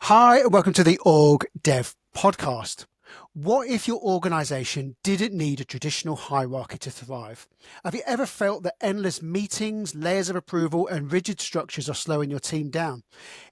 Hi, and welcome to the OrgDev Podcast. What if your organization didn't need a traditional hierarchy to thrive? Have you ever felt that endless meetings, layers of approval, and rigid structures are slowing your team down?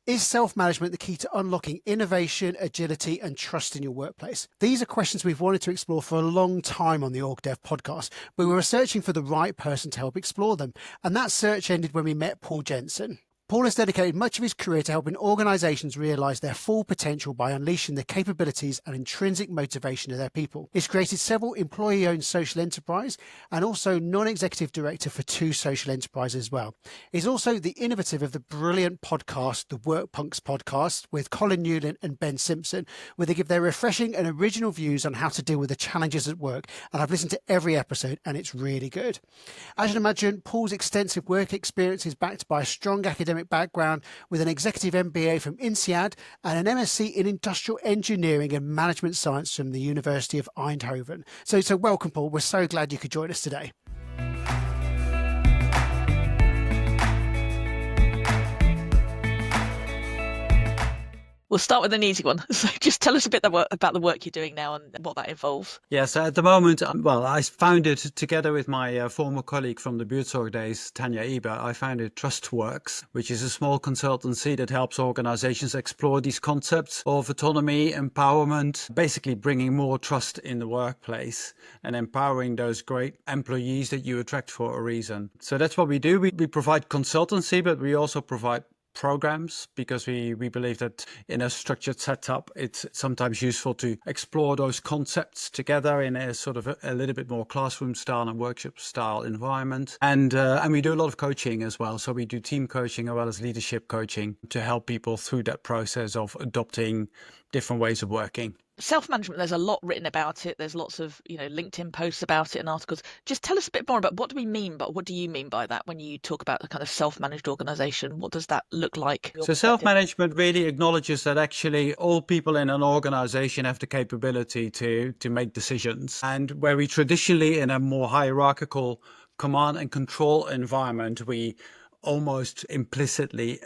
Is self-management the key to unlocking innovation, agility, and trust in your workplace? These are questions we've wanted to explore for a long time on the OrgDev Podcast, but we were searching for the right person to help explore them. And that search ended when we met Paul Jansen. Paul has dedicated much of his career to helping organizations realize their full potential by unleashing the capabilities and intrinsic motivation of their people. He's created several employee-owned social enterprise and also non-executive director for 2 social enterprises as well. He's also the innovative of the brilliant podcast, the Work Punks podcast, with Colin Newland and Ben Simpson, where they give their refreshing and original views on how to deal with the challenges at work. And I've listened to every episode and it's really good. As you can imagine, Paul's extensive work experience is backed by a strong academic background with an executive MBA from INSEAD and an MSc in industrial engineering and management science from the University of Eindhoven. So welcome, Paul. We're so glad you could join us today. We'll start with an easy one. So just tell us a bit about the work you're doing now and what that involves. Yes, at the moment, I founded together with my former colleague from the Buurtzorg days, Tanja Eber, I founded TrustWorks, which is a small consultancy that helps organizations explore these concepts of autonomy, empowerment, basically bringing more trust in the workplace and empowering those great employees that you attract for a reason. So that's what we do. We provide consultancy, but we also provide programs because we believe that in a structured setup it's sometimes useful to explore those concepts together in a sort of a little bit more classroom style and workshop style environment, and we do a lot of coaching as well. So we do team coaching as well as leadership coaching to help people through that process of adopting different ways of working. Self-management, there's a lot written about it. There's lots of, LinkedIn posts about it and articles. Just tell us a bit more about what do you mean by that when you talk about the kind of self-managed organization? What does that look like? So self-management really acknowledges that actually all people in an organization have the capability to make decisions. And where we traditionally in a more hierarchical command and control environment, we almost implicitly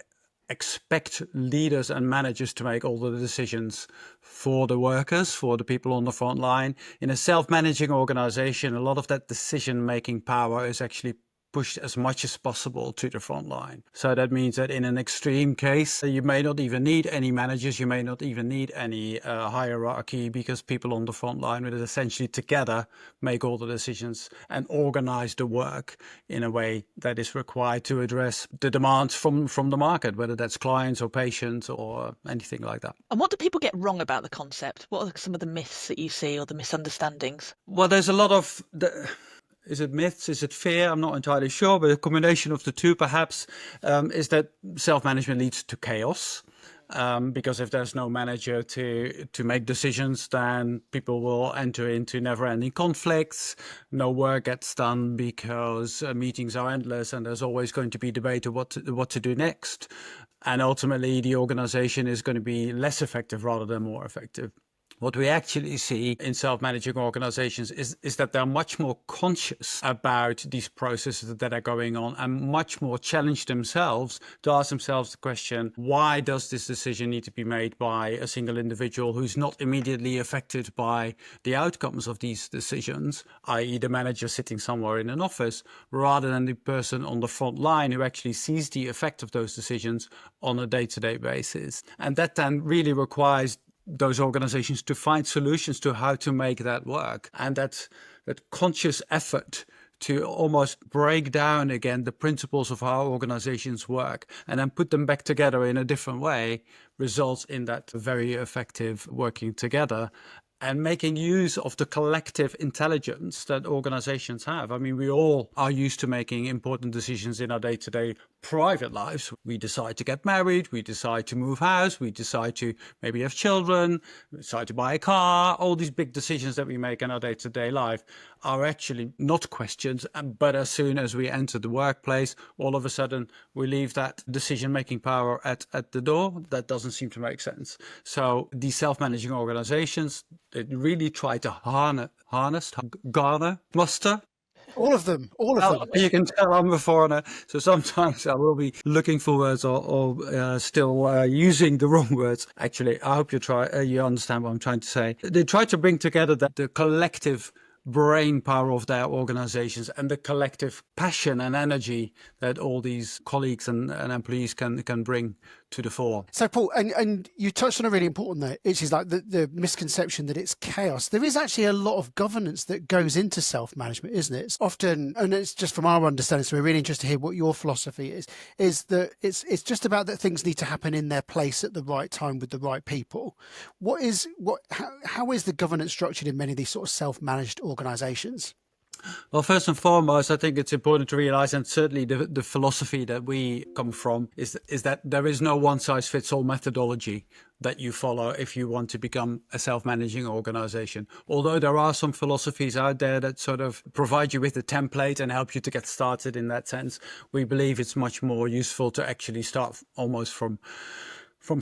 expect leaders and managers to make all the decisions for the workers, for the people on the front line. In a self-managing organization, a lot of that decision-making power is actually pushed as much as possible to the front line. So that means that in an extreme case, you may not even need any managers, you may not even need any hierarchy, because people on the front line will essentially together make all the decisions and organize the work in a way that is required to address the demands from the market, whether that's clients or patients or anything like that. And what do people get wrong about the concept? What are some of the myths that you see or the misunderstandings? Well, there's a lot of is it myths? Is it fear? I'm not entirely sure, but a combination of the two perhaps is that self-management leads to chaos. Because if there's no manager to make decisions, then people will enter into never-ending conflicts. No work gets done because meetings are endless and there's always going to be debate of what to do next. And ultimately, the organization is going to be less effective rather than more effective. What we actually see in self-managing organizations is that they're much more conscious about these processes that are going on and much more challenge themselves to ask themselves the question, why does this decision need to be made by a single individual who's not immediately affected by the outcomes of these decisions, i.e. the manager sitting somewhere in an office, rather than the person on the front line who actually sees the effect of those decisions on a day-to-day basis. And that then really requires those organizations to find solutions to how to make that work. And that conscious effort to almost break down again the principles of how organizations work and then put them back together in a different way results in that very effective working together and making use of the collective intelligence that organizations have. I mean, we all are used to making important decisions in our day-to-day private lives. We decide to get married, we decide to move house, we decide to maybe have children, we decide to buy a car. All these big decisions that we make in our day-to-day life are actually not questions, but as soon as we enter the workplace, all of a sudden we leave that decision-making power at the door. That doesn't seem to make sense. So these self-managing organizations, they really try to muster All of them. You can tell I'm a foreigner, so sometimes I will be looking for words or still using the wrong words. Actually, I hope you understand what I'm trying to say. They try to bring together the collective brain power of their organizations and the collective passion and energy that all these colleagues and employees can bring to the fore. So, Paul, and you touched on a really important note, which is like the misconception that it's chaos. There is actually a lot of governance that goes into self-management, isn't it? It's often, and it's just from our understanding, so we're really interested to hear what your philosophy is that it's just about that things need to happen in their place at the right time with the right people. How is the governance structured in many of these sort of self-managed organizations? Well, first and foremost, I think it's important to realize, and certainly the philosophy that we come from is that there is no one-size-fits-all methodology that you follow if you want to become a self-managing organization. Although there are some philosophies out there that sort of provide you with a template and help you to get started in that sense, we believe it's much more useful to actually start almost from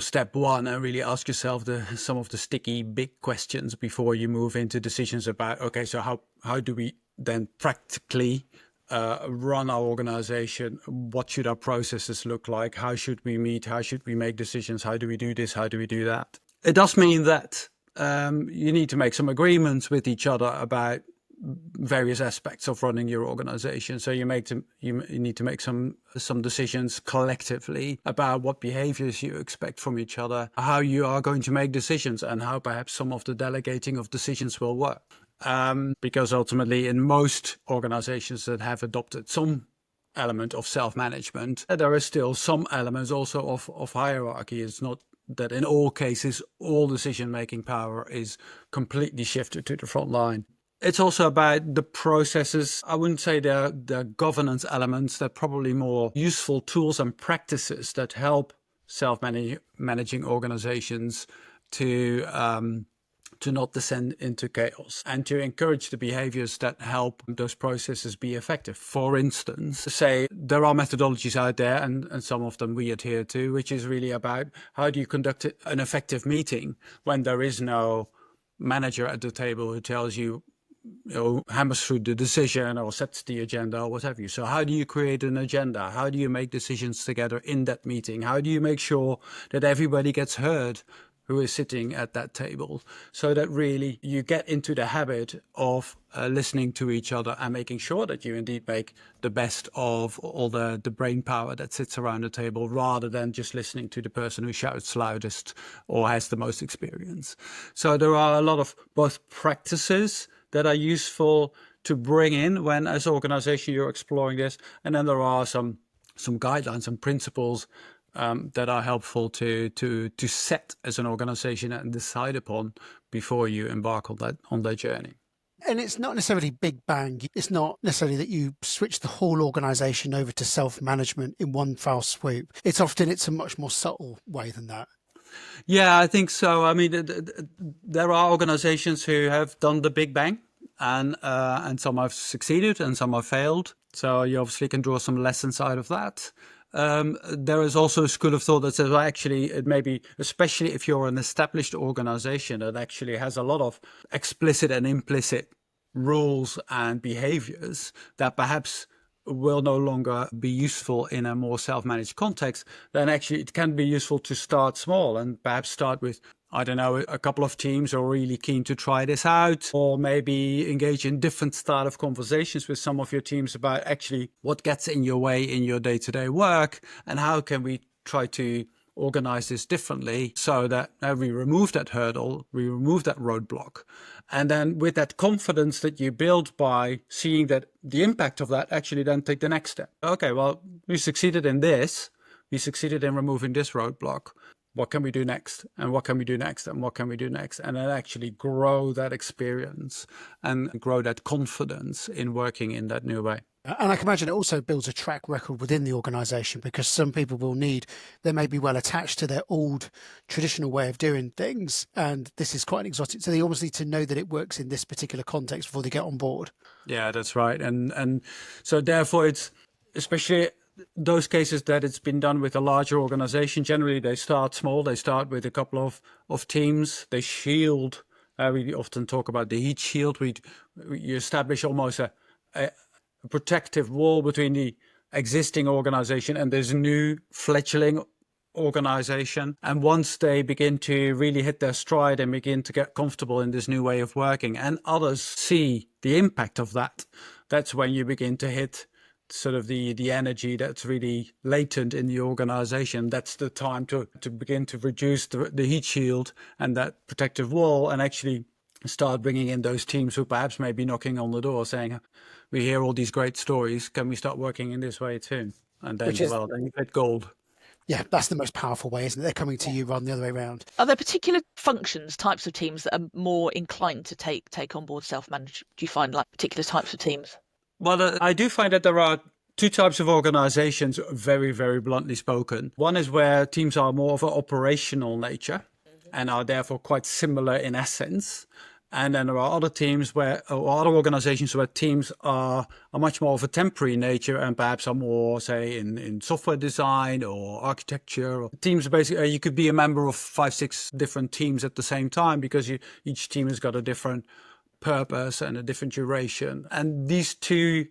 step one and really ask yourself some of the sticky big questions before you move into decisions about, okay, so how do we then practically run our organization? What should our processes look like? How should we meet? How should we make decisions? How do we do this? How do we do that? It does mean that you need to make some agreements with each other about various aspects of running your organization. So you need to make some decisions collectively about what behaviors you expect from each other, how you are going to make decisions, and how perhaps some of the delegating of decisions will work. Because ultimately in most organizations that have adopted some element of self-management, there is still some elements also of hierarchy. It's not that in all cases all decision-making power is completely shifted to the front line. It's also about the processes. I wouldn't say they're governance elements. They're probably more useful tools and practices that help self-managing organizations to not descend into chaos and to encourage the behaviors that help those processes be effective. For instance, say there are methodologies out there, and some of them we adhere to, which is really about how do you conduct an effective meeting when there is no manager at the table who tells you, hammers through the decision or sets the agenda or what have you. So how do you create an agenda? How do you make decisions together in that meeting? How do you make sure that everybody gets heard who is sitting at that table, so that really you get into the habit of listening to each other and making sure that you indeed make the best of all the brain power that sits around the table, rather than just listening to the person who shouts loudest or has the most experience. So there are a lot of both practices that are useful to bring in when as an organization you're exploring this, and then there are some guidelines and principles that are helpful to set as an organization and decide upon before you embark on that journey. And it's not necessarily big bang. It's not necessarily that you switch the whole organization over to self-management in one foul swoop. It's a much more subtle way than that. Yeah, I think so. I mean, there are organizations who have done the big bang, and some have succeeded and some have failed. So you obviously can draw some lessons out of that. There is also a school of thought that says, well, actually, it may be, especially if you're an established organization that actually has a lot of explicit and implicit rules and behaviors that perhaps will no longer be useful in a more self-managed context, then actually it can be useful to start small and perhaps start with, I don't know, a couple of teams who are really keen to try this out, or maybe engage in different style of conversations with some of your teams about actually what gets in your way in your day-to-day work, and how can we try to organize this differently so that we remove that hurdle, we remove that roadblock. And then with that confidence that you build by seeing that the impact of that, actually then take the next step. Okay, well, we succeeded in this. We succeeded in removing this roadblock. What can we do next? And what can we do next? And what can we do next? And then actually grow that experience and grow that confidence in working in that new way. And I can imagine it also builds a track record within the organisation, because some people they may be well attached to their old traditional way of doing things, and this is quite an exotic. So they almost need to know that it works in this particular context before they get on board. Yeah, that's right. And so therefore it's especially those cases that it's been done with a larger organization. Generally, they start small. They start with a couple of teams. They shield. We often talk about the heat shield. You establish almost a protective wall between the existing organization and this new fledgling organization. And once they begin to really hit their stride and begin to get comfortable in this new way of working, and others see the impact of that, that's when you begin to hit sort of the energy that's really latent in the organization. That's the time to begin to reduce the heat shield and that protective wall, and actually start bringing in those teams who perhaps may be knocking on the door saying, we hear all these great stories, can we start working in this way too? And then, then you get gold. Yeah, that's the most powerful way, isn't it? They're coming to you rather than the other way around. Are there particular functions, types of teams that are more inclined to take on board self-managed? Do you find like particular types of teams? Well, I do find that there are two types of organizations, very, very bluntly spoken. One is where teams are more of an operational nature and are therefore quite similar in essence. And then there are other teams or other organizations where teams are much more of a temporary nature and perhaps are more, say, in software design or architecture. Teams basically, you could be a member of 5-6 different teams at the same time because each team has got a different purpose and a different duration. And these two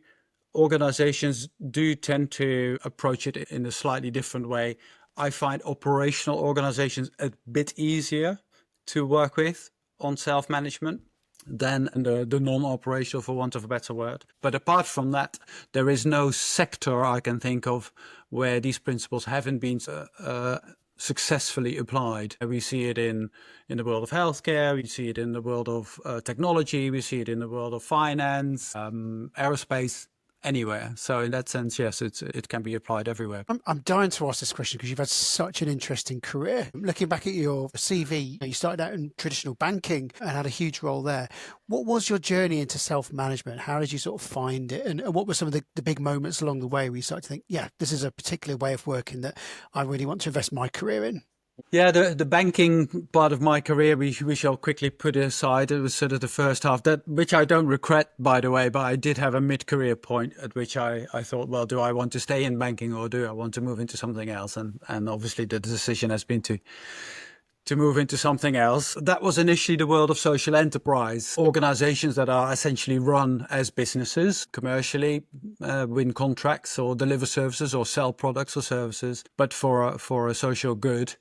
organizations do tend to approach it in a slightly different way. I find operational organizations a bit easier to work with on self-management than the non-operational, for want of a better word. But apart from that, there is no sector I can think of where these principles haven't been successfully applied. We see it in the world of healthcare, we see it in the world of technology, we see it in the world of finance, aerospace, anywhere. So in that sense, yes, it can be applied everywhere. I'm dying to ask this question because you've had such an interesting career. Looking back at your CV, you started out in traditional banking and had a huge role there. What was your journey into self-management? How did you sort of find it? And what were some of the big moments along the way where you started to think, yeah, this is a particular way of working that I really want to invest my career in? Yeah, the banking part of my career, we shall quickly put aside. It was sort of the first half, which I don't regret, by the way, but I did have a mid-career point at which I thought, well, do I want to stay in banking or do I want to move into something else? And obviously the decision has been to move into something else. That was initially the world of social enterprise, organizations that are essentially run as businesses, commercially, win contracts or deliver services or sell products or services, but for a social good.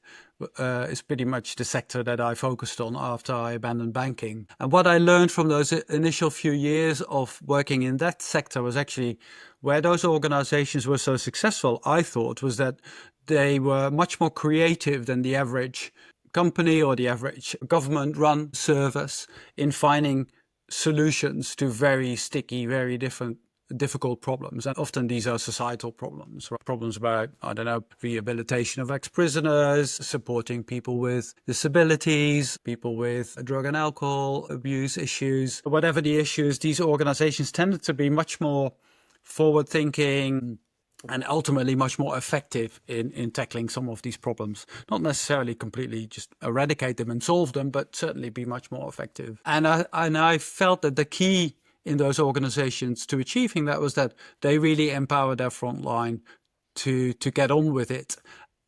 Is pretty much the sector that I focused on after I abandoned banking. And what I learned from those initial few years of working in that sector was actually where those organizations were so successful, I thought, was that they were much more creative than the average company or the average government-run service in finding solutions to very sticky, very difficult problems. And often these are societal problems, right? Problems about, I don't know, rehabilitation of ex-prisoners, supporting people with disabilities, people with drug and alcohol abuse issues. Whatever the issues, these organizations tended to be much more forward-thinking and ultimately much more effective in tackling some of these problems. Not necessarily completely just eradicate them and solve them, but certainly be much more effective. And I felt that the key in those organizations to achieving that was that they really empower their frontline to get on with it.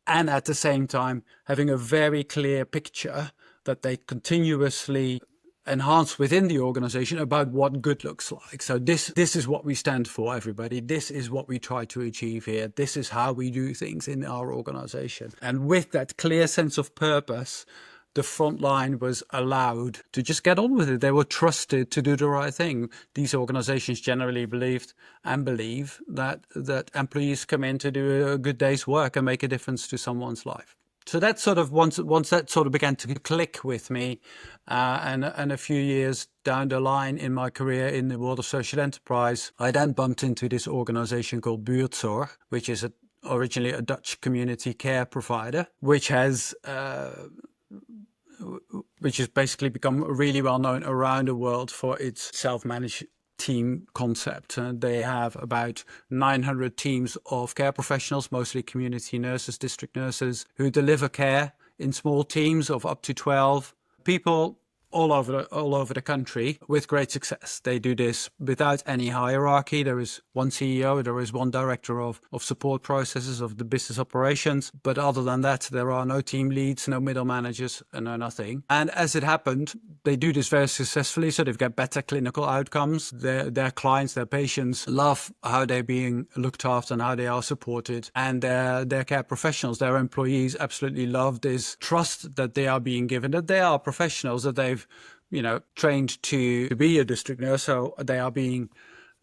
And at the same time, having a very clear picture that they continuously enhance within the organization about what good looks like. So this is what we stand for, everybody. This is what we try to achieve here. This is how we do things in our organization. And with that clear sense of purpose, the front line was allowed to just get on with it. They were trusted to do the right thing. These organizations generally believed and believe that employees come in to do a good day's work and make a difference to someone's life. So that sort of once that sort of began to click with me, and a few years down the line in my career in the world of social enterprise, I then bumped into this organization called Buurtzorg, which is originally a Dutch community care provider, which has basically become really well known around the world for its self-managed team concept. They have about 900 teams of care professionals, mostly community nurses, district nurses, who deliver care in small teams of up to 12 people all over the country with great success. They do this without any hierarchy. There is one CEO, there is one director of support processes of the business operations. But other than that, there are no team leads, no middle managers, and no nothing. And as it happened, They do this very successfully, so they've got better clinical outcomes. Their clients, their patients love how they're being looked after and how they are supported. And their care professionals, their employees absolutely love this trust that they are being given, that they are professionals, that they've trained to be a district nurse. So they are being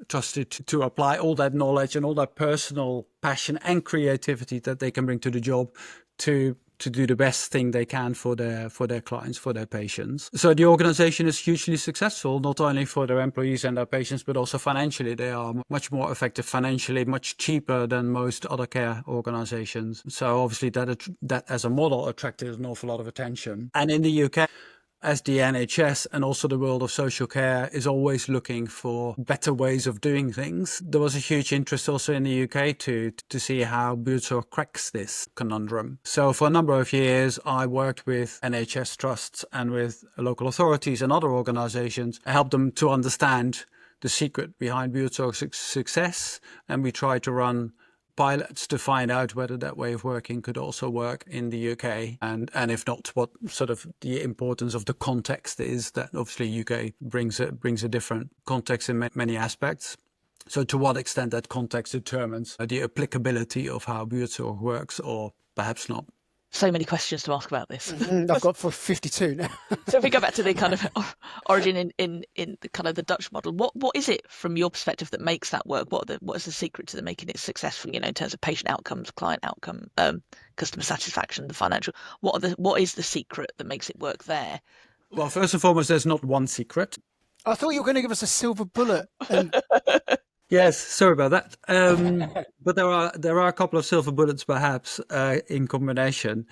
trusted to apply all that knowledge and all that personal passion and creativity that they can bring to the job to do the best thing they can for their clients, for their patients. So the organization is hugely successful, not only for their employees and their patients, but also financially. They are much more effective financially, much cheaper than most other care organizations. So obviously that as a model attracted an awful lot of attention. And in the UK, as the NHS and also the world of social care is always looking for better ways of doing things, there was a huge interest also in the UK to see how Buurtzorg cracks this conundrum. So for a number of years, I worked with NHS trusts and with local authorities and other organizations. I helped them to understand the secret behind Buurtzorg's success, and we tried to run pilots to find out whether that way of working could also work in the UK, and if not, what sort of the importance of the context is. That obviously UK brings a different context in many aspects. So to what extent that context determines the applicability of how Buurtzorg works, or perhaps not. So many questions to ask about this. I've got for 52 now. So if we go back to the kind of origin in the kind of the Dutch model, what is it from your perspective that makes that work? What is the secret to making it successful? In terms of patient outcomes, client outcome, customer satisfaction, the financial. What is the secret that makes it work there? Well, first and foremost, there's not one secret. I thought you were going to give us a silver bullet. Yes, sorry about that. But there are a couple of silver bullets perhaps in combination.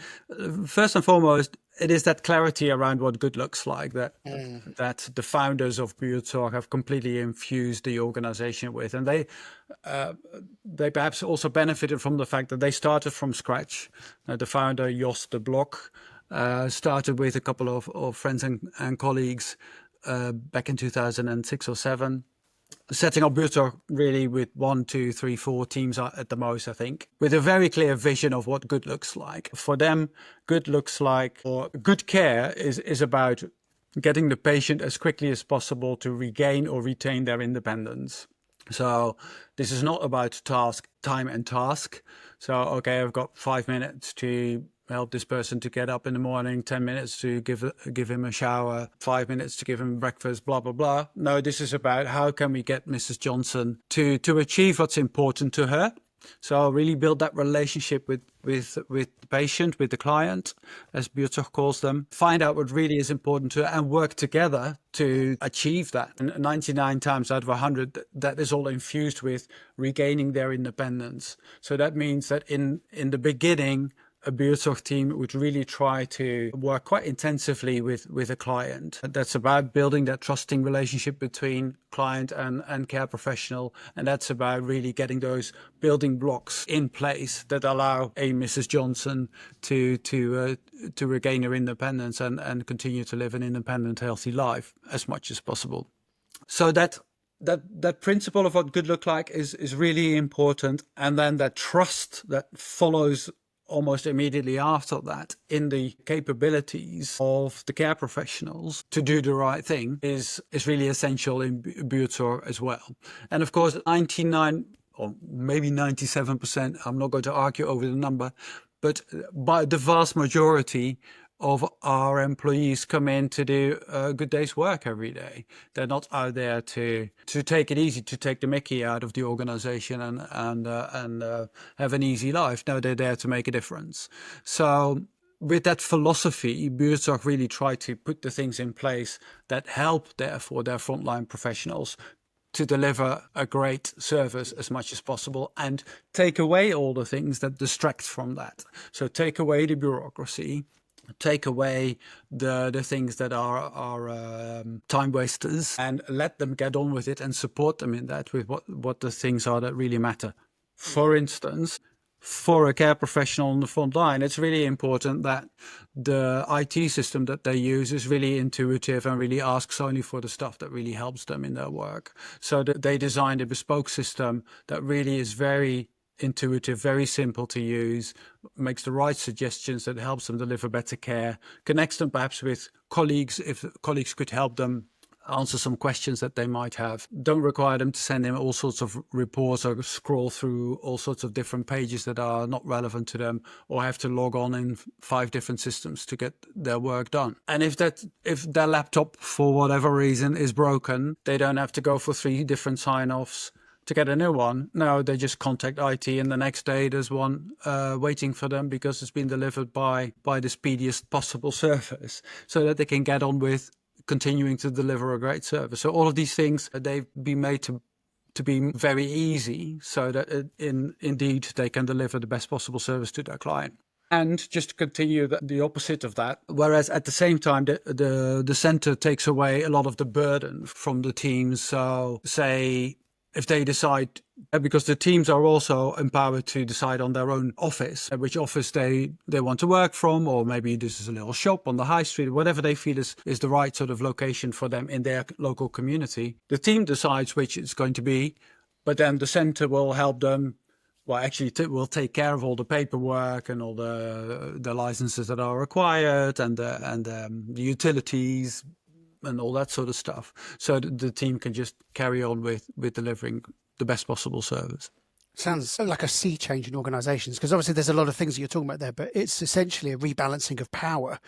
First and foremost, it is that clarity around what good looks like that the founders of Buurtzorg have completely infused the organization with, and they perhaps also benefited from the fact that they started from scratch. The founder Jos de Blok started with a couple of friends and colleagues back in 2006 or 7. Setting up Buurtzorg really with 1, 2, 3, 4 teams at the most, I think, with a very clear vision of what good looks like. For them, good looks like, or good care is about getting the patient as quickly as possible to regain or retain their independence. So this is not about time and task. So, okay, I've got 5 minutes to help this person to get up in the morning, 10 minutes to give him a shower, 5 minutes to give him breakfast, blah, blah, blah. No, this is about how can we get Mrs. Johnson to achieve what's important to her. So really build that relationship with the patient, with the client, as Buurtzorg calls them. Find out what really is important to her and work together to achieve that. And 99 times out of 100, that is all infused with regaining their independence. So that means that in the beginning, a Buurtzorg team would really try to work quite intensively with a client. That's about building that trusting relationship between client and care professional. And that's about really getting those building blocks in place that allow a Mrs. Johnson to regain her independence and continue to live an independent, healthy life as much as possible. So that principle of what good look like is really important. And then that trust that follows almost immediately after that in the capabilities of the care professionals to do the right thing is really essential in Buurtzorg as well. And of course, 99 or maybe 97%, I'm not going to argue over the number, but by the vast majority of our employees come in to do a good day's work every day. They're not out there to take it easy, to take the mickey out of the organization and have an easy life. No, they're there to make a difference. So with that philosophy, Buurtzorg really tried to put the things in place that help, therefore, their frontline professionals to deliver a great service as much as possible and take away all the things that distract from that. So take away the bureaucracy, take away the things that are time wasters, and let them get on with it and support them in that with what the things are that really matter. For instance, for a care professional on the front line, it's really important that the IT system that they use is really intuitive and really asks only for the stuff that really helps them in their work. So that they designed a bespoke system that really is very intuitive, very simple to use, makes the right suggestions that helps them deliver better care, connects them perhaps with colleagues if colleagues could help them answer some questions that they might have. Don't require them to send in all sorts of reports or scroll through all sorts of different pages that are not relevant to them, or have to log on in 5 different systems to get their work done. And if their laptop for whatever reason is broken, they don't have to go for 3 different sign-offs to get a new one. No, they just contact IT, and the next day there's one waiting for them because it's been delivered by the speediest possible service, so that they can get on with continuing to deliver a great service. So all of these things, they've been made to be very easy, so that indeed they can deliver the best possible service to their client. And just to continue the opposite of that, whereas at the same time the center takes away a lot of the burden from the teams. So say if they decide, because the teams are also empowered to decide on their own office, which office they want to work from, or maybe this is a little shop on the high street, whatever they feel is the right sort of location for them in their local community. The team decides which it's going to be, but then the center will help them. Well, actually, we'll take care of all the paperwork and all the licenses that are required, and the utilities and all that sort of stuff, so that the team can just carry on with delivering the best possible service. Sounds like a sea change in organisations, because obviously there's a lot of things that you're talking about there, but it's essentially a rebalancing of power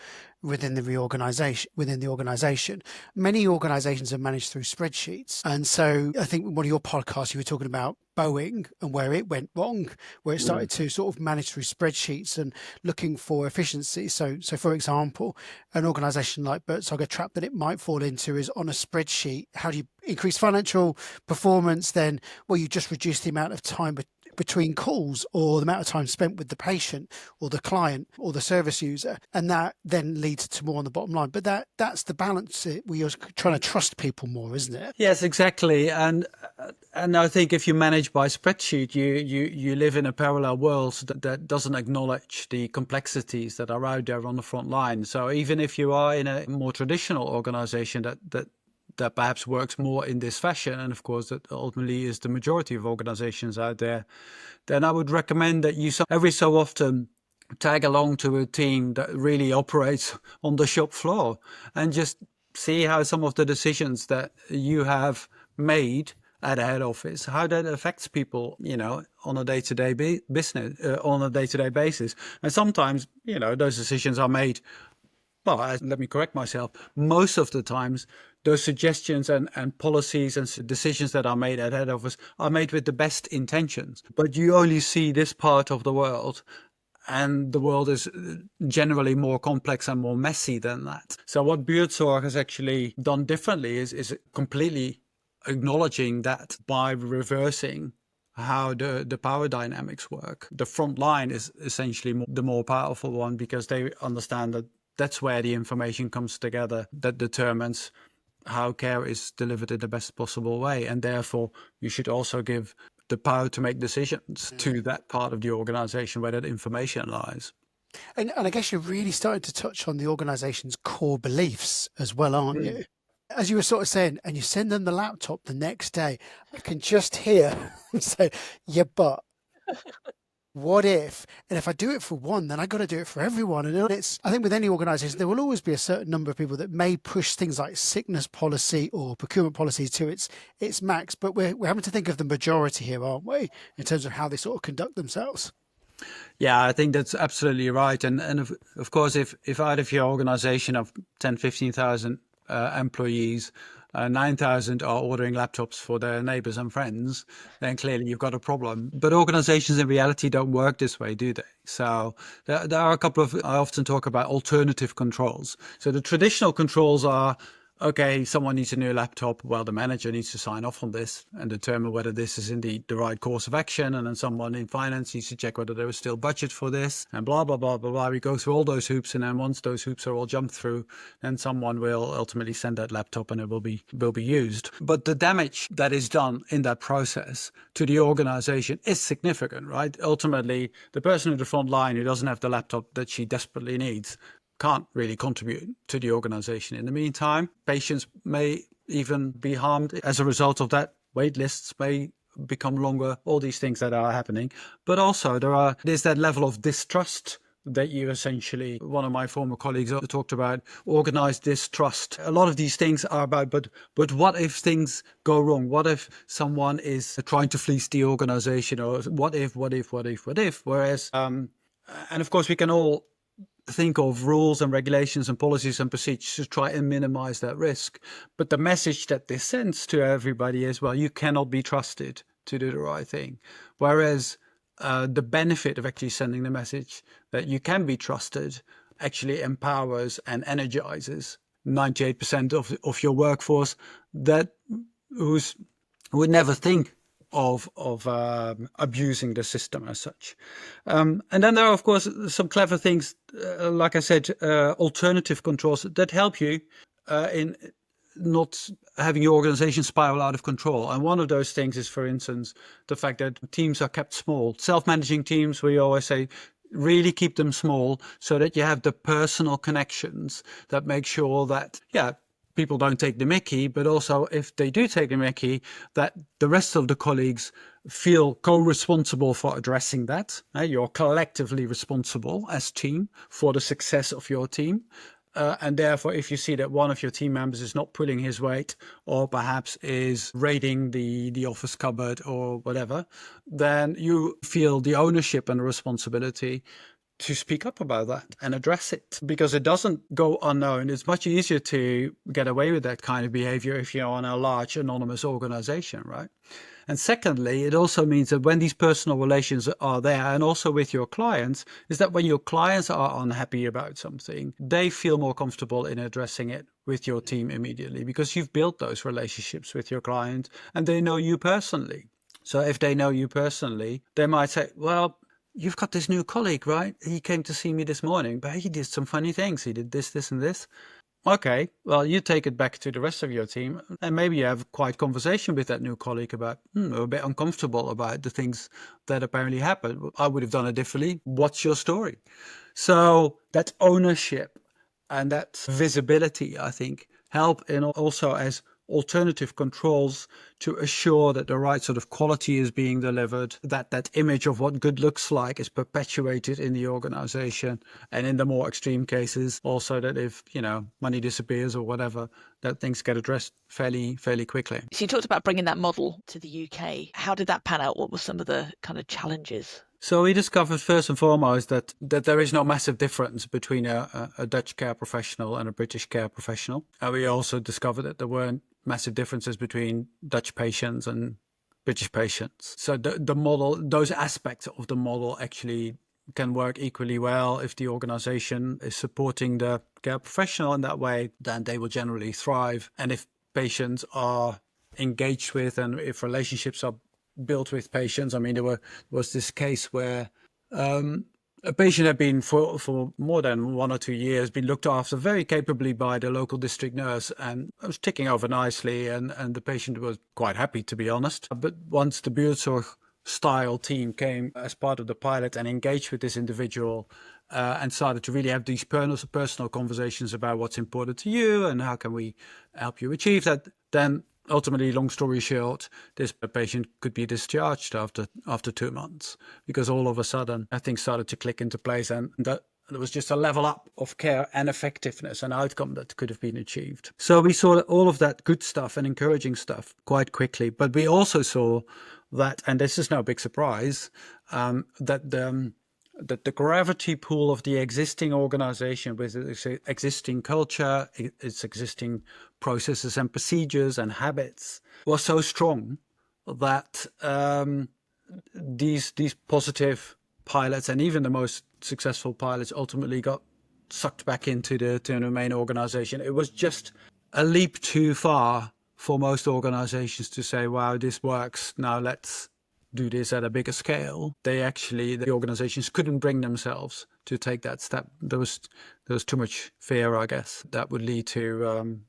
within the organisation. Many organisations are managed through spreadsheets, and so I think one of your podcasts you were talking about Boeing and where it went wrong, where it started to sort of manage through spreadsheets and looking for efficiency. So for example, an organisation like Bertzog, a trap that it might fall into is on a spreadsheet. How do you increase financial performance? Then, well, you just reduce the amount of time between calls, or the amount of time spent with the patient or the client or the service user, and that then leads to more on the bottom line. But that's the balance where you're trying to trust people more, isn't it? Yes, exactly. And I think if you manage by spreadsheet, you live in a parallel world that doesn't acknowledge the complexities that are out there on the front line. So even if you are in a more traditional organization that perhaps works more in this fashion, and of course that ultimately is the majority of organizations out there, then I would recommend that you every so often tag along to a team that really operates on the shop floor and just see how some of the decisions that you have made at a head office, how that affects people, on a day-to-day basis. And sometimes, those decisions are made. Well, let me correct myself. Most of the times, those suggestions and policies and decisions that are made at head office are made with the best intentions. But you only see this part of the world, and the world is generally more complex and more messy than that. So what Buurtzorg has actually done differently is completely acknowledging that by reversing how the power dynamics work. The front line is essentially the more powerful one, because they understand that that's where the information comes together that determines how care is delivered in the best possible way. And therefore, you should also give the power to make decisions to that part of the organization where that information lies. And I guess you're really starting to touch on the organization's core beliefs as well, aren't you? As you were sort of saying, and you send them the laptop the next day, I can just hear them say, yeah, but what if? And if I do it for one, then I got to do it for everyone. And I think with any organization, there will always be a certain number of people that may push things like sickness policy or procurement policy to its max. But we're having to think of the majority here, aren't we, in terms of how they sort of conduct themselves? Yeah, I think that's absolutely right. And of course, if out of your organization of 10, 15,000 employees, 9,000 are ordering laptops for their neighbors and friends, then clearly you've got a problem. But organizations in reality don't work this way, do they? So there are a couple of, I often talk about alternative controls. So the traditional controls are, okay, someone needs a new laptop. Well, the manager needs to sign off on this and determine whether this is indeed the right course of action. And then someone in finance needs to check whether there is still budget for this, and blah, blah, blah, blah, blah. We go through all those hoops. And then once those hoops are all jumped through, then someone will ultimately send that laptop and it will be used. But the damage that is done in that process to the organization is significant, right? Ultimately, the person at the front line who doesn't have the laptop that she desperately needs can't really contribute to the organization. In the meantime, patients may even be harmed as a result of that. Wait lists may become longer, all these things that are happening. But also there's that level of distrust that you essentially, one of my former colleagues talked about, organized distrust. A lot of these things are about, but what if things go wrong? What if someone is trying to fleece the organization? Or what if? Whereas, and of course, we can all think of rules and regulations and policies and procedures to try and minimize that risk. But the message that this sends to everybody is, well, you cannot be trusted to do the right thing. Whereas the benefit of actually sending the message that you can be trusted actually empowers and energizes 98% of your workforce that would never think of abusing the system as such. And then there are, of course, some clever things, like I said, alternative controls that help you in not having your organization spiral out of control. And one of those things is, for instance, the fact that teams are kept small. Self-managing teams, we always say, really keep them small so that you have the personal connections that make sure that, people don't take the mickey, but also if they do take the mickey, that the rest of the colleagues feel co-responsible for addressing that. You're collectively responsible as team for the success of your team. And therefore, if you see that one of your team members is not pulling his weight or perhaps is raiding the office cupboard or whatever, then you feel the ownership and the responsibility to speak up about that and address it, because it doesn't go unknown. It's much easier to get away with that kind of behavior if you're on a large anonymous organization, right? And secondly, it also means that when these personal relations are there, and also with your clients, is that when your clients are unhappy about something, they feel more comfortable in addressing it with your team immediately, because you've built those relationships with your client and they know you personally. So if they know you personally, they might say, well, you've got this new colleague, right? He came to see me this morning, but he did some funny things. He did this, this, and this. Okay, well, you take it back to the rest of your team, and maybe you have a quiet conversation with that new colleague about, I'm a bit uncomfortable about the things that apparently happened. I would have done it differently. What's your story? So that ownership and that visibility, I think, help in also as alternative controls to assure that the right sort of quality is being delivered, that that image of what good looks like is perpetuated in the organization, and in the more extreme cases also that if money disappears or whatever, that things get addressed fairly quickly. So you talked about bringing that model to the UK. How did that pan out? What were some of the kind of challenges? So we discovered first and foremost that there is no massive difference between a Dutch care professional and a British care professional. And we also discovered that there weren't massive differences between Dutch patients and British patients. So the model, those aspects of the model actually can work equally well. If the organization is supporting the care professional in that way, then they will generally thrive. And if patients are engaged with, and if relationships are built with patients. I mean, was this case where a patient had been for more than 1 or 2 years been looked after very capably by the local district nurse, and it was ticking over nicely, and the patient was quite happy, to be honest. But once the Buurtzorg style team came as part of the pilot and engaged with this individual and started to really have these personal conversations about what's important to you and how can we help you achieve that, then ultimately, long story short, this patient could be discharged after 2 months, because all of a sudden things started to click into place, and that there was just a level up of care and effectiveness and outcome that could have been achieved. So we saw all of that good stuff and encouraging stuff quite quickly, but we also saw that, and this is no big surprise, that the gravity pool of the existing organization with its existing culture, its existing processes and procedures and habits was so strong that these positive pilots, and even the most successful pilots, ultimately got sucked back into the main organization. It was just a leap too far for most organizations to say, wow, this works, now let's do this at a bigger scale. The organizations couldn't bring themselves to take that step. There was too much fear, I guess, that would lead to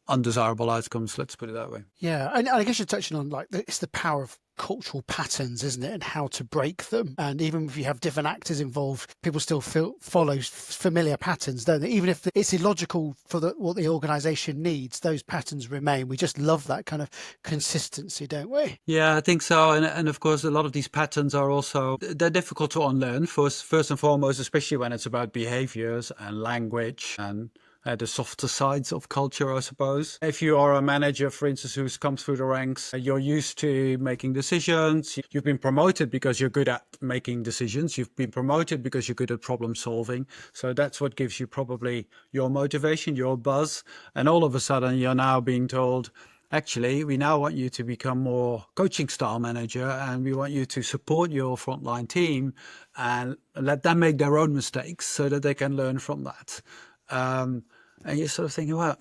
undesirable outcomes. Let's put it that way. Yeah, and I guess you're touching on it's the power of cultural patterns, isn't it, and how to break them. And even if you have different actors involved, people still follow familiar patterns, don't they? Even if it's illogical for what the organisation needs, those patterns remain. We just love that kind of consistency, don't we? Yeah, I think so. And of course, a lot of these patterns are also, they're difficult to unlearn, first and foremost, especially when it's about behaviors and language and the softer sides of culture, I suppose. If you are a manager, for instance, who's come through the ranks, you're used to making decisions. You've been promoted because you're good at making decisions. You've been promoted because you're good at problem solving. So that's what gives you probably your motivation, your buzz. And all of a sudden, you're now being told, actually, we now want you to become more coaching style manager, and we want you to support your frontline team and let them make their own mistakes so that they can learn from that. And you're sort of thinking, well,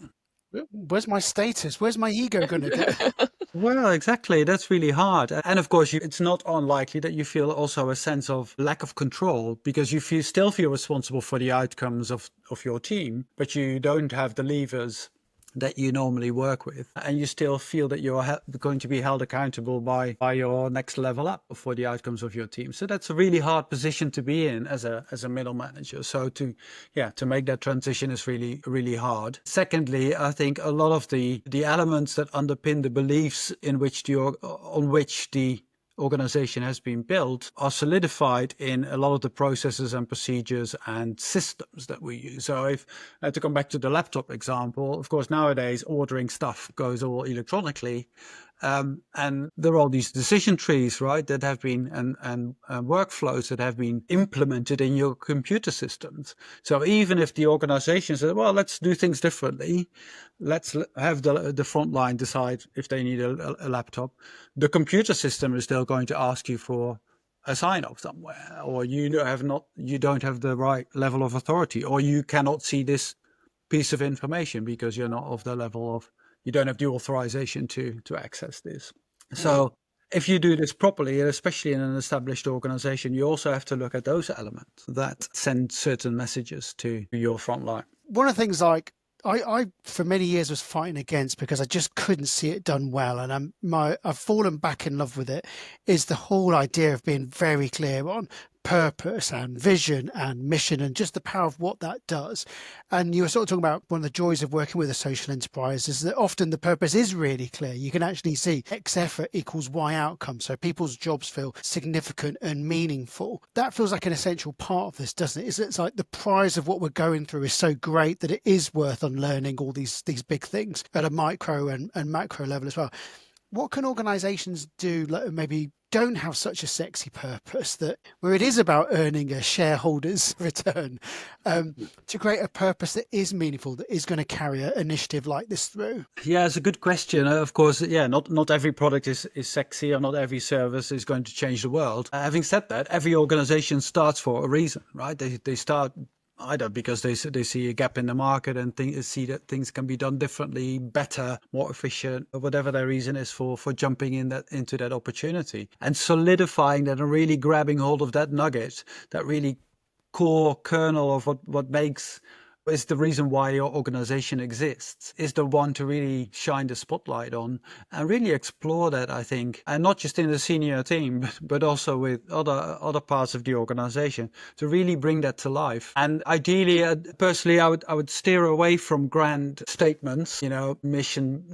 where's my status? Where's my ego going to go? Well, exactly. That's really hard. And of course, it's not unlikely that you feel also a sense of lack of control, because you still feel responsible for the outcomes of your team, but you don't have the levers that you normally work with, and you still feel that you're going to be held accountable by your next level up for the outcomes of your team. So that's a really hard position to be in as a middle manager. So to make that transition is really, really hard. Secondly, I think a lot of the elements that underpin the beliefs on which the organization has been built are solidified in a lot of the processes and procedures and systems that we use. So if to come back to the laptop example, of course, nowadays ordering stuff goes all electronically. And there are all these decision trees, right, that have been and workflows that have been implemented in your computer systems. So even if the organization says, well, let's do things differently, let's have the front line decide if they need a laptop, the computer system is still going to ask you for a sign off somewhere, or you don't have the right level of authority, or you cannot see this piece of information because you're not of the level of, you don't have the authorization to access this. So if you do this properly, especially in an established organization, you also have to look at those elements that send certain messages to your front line. One of the things I for many years was fighting against, because I just couldn't see it done well, and I've fallen back in love with it, is the whole idea of being very clear on purpose and vision and mission, and just the power of what that does. And you were sort of talking about one of the joys of working with a social enterprise is that often the purpose is really clear. You can actually see X effort equals Y outcome, so people's jobs feel significant and meaningful. That feels like an essential part of this, doesn't it? It's like the prize of what we're going through is so great that it is worth unlearning all these big things at a micro and macro level as well. What can organizations do that maybe don't have such a sexy purpose, that where it is about earning a shareholder's return, to create a purpose that is meaningful, that is going to carry an initiative like this through? Yeah, it's a good question. Of course, not every product is sexy, or not every service is going to change the world. Having said that, every organization starts for a reason, right? They start either because they see a gap in the market and see that things can be done differently, better, more efficient, or whatever their reason is for jumping into that opportunity, and solidifying that and really grabbing hold of that nugget, that really core kernel of what is the reason why your organization exists, is the one to really shine the spotlight on and really explore that, I think, and not just in the senior team, but also with other parts of the organization, to really bring that to life. And ideally, personally, I would steer away from grand statements, mission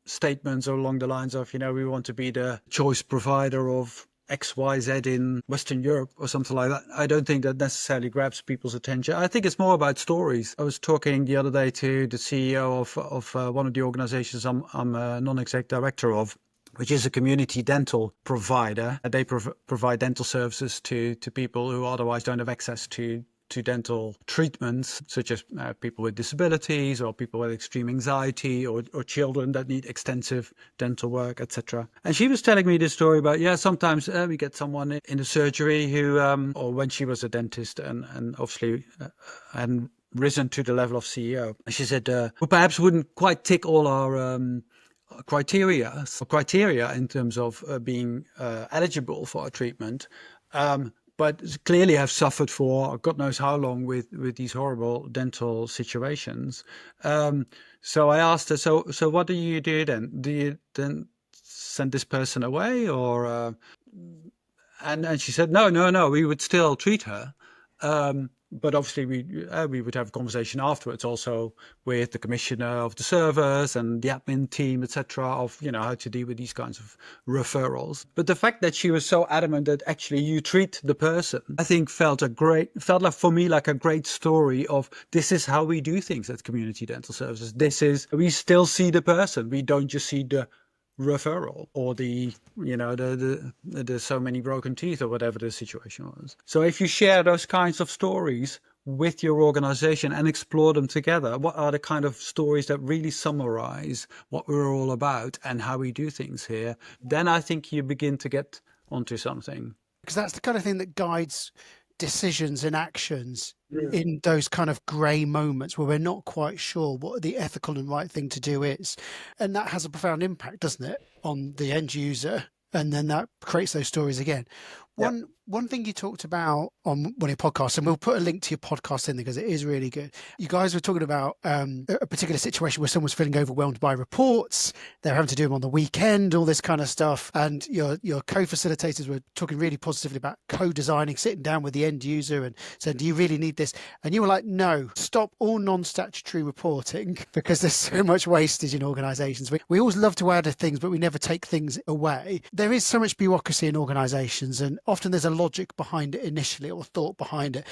statements along the lines of, we want to be the choice provider of XYZ in Western Europe or something like that. I don't think that necessarily grabs people's attention. I think it's more about stories. I was talking the other day to the CEO of one of the organizations I'm a non-exec director of, which is a community dental provider. They provide dental services to people who otherwise don't have access to dental treatments, such as people with disabilities, or people with extreme anxiety, or children that need extensive dental work, etc. And she was telling me this story about, sometimes we get someone in a surgery who, or when she was a dentist and obviously hadn't risen to the level of CEO. And she said, who perhaps wouldn't quite tick all our criteria in terms of being eligible for a treatment. but clearly have suffered for God knows how long with these horrible dental situations. So I asked her, so what do you do then? Do you then send this person away, or and she said, no, we would still treat her. But obviously we would have a conversation afterwards also with the commissioner of the service and the admin team, etc., of how to deal with these kinds of referrals. But the fact that she was so adamant that actually you treat the person, I think felt like for me like a great story of this is how we do things at Community Dental Services. We still see the person. We don't just see the referral or the so many broken teeth or whatever the situation was. So if you share those kinds of stories with your organization and explore them together, what are the kind of stories that really summarize what we're all about and how we do things here, then I think you begin to get onto something. Because that's the kind of thing that guides decisions and actions in those kind of grey moments where we're not quite sure what the ethical and right thing to do is. And that has a profound impact, doesn't it, on the end user? And then that creates those stories again. One thing you talked about on one of your podcasts, and we'll put a link to your podcast in there because it is really good. You guys were talking about a particular situation where someone's feeling overwhelmed by reports. They're having to do them on the weekend, all this kind of stuff. And your co-facilitators were talking really positively about co-designing, sitting down with the end user and saying, do you really need this? And you were like, no, stop all non-statutory reporting because there's so much wastage in organisations. We always love to add things, but we never take things away. There is so much bureaucracy in organisations, and often there's a logic behind it initially or thought behind it.